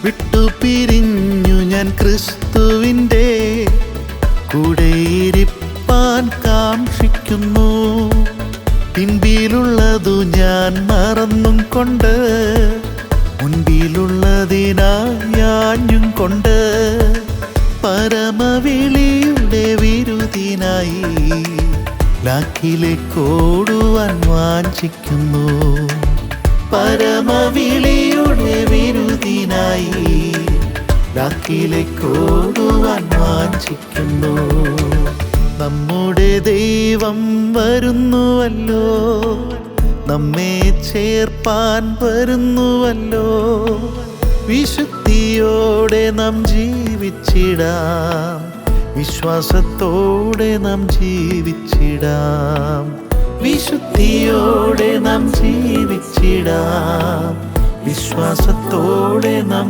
വിട്ടുപിരിഞ്ഞു ഞാൻ ക്രിസ്തുവിൻ്റെ കൂടെയിരിപ്പാൻ കാക്ഷിക്കുന്നു. പിൻപിലുള്ളതു ഞാൻ മറന്നും കൊണ്ട് മുൻപിലുള്ളതിനാഞ്ഞും കൊണ്ട് പരമവിളിയുടെ വിരുദിനായി ലാക്കിലേക്കോടുവാൻ വാഞ്ചിക്കുന്നു. പരമവിളിയുടെ വിരുദിനായി ലാക്കിലേക്കോടുവാൻ വാഞ്ചിക്കുന്നു. നമ്മുടെ ദൈവം വരുന്നുവല്ലോ, നമ്മെ ചേർപ്പാൻ വരുന്നുവല്ലോ. വിശുദ്ധിയോടെ നാം ജീവിച്ചിടാം, വിശ്വാസത്തോടെ നാം ജീവിച്ചിടാം. വിശുദ്ധിയോടെ നാം ജീവിച്ചിടാം, വിശ്വാസത്തോടെ നാം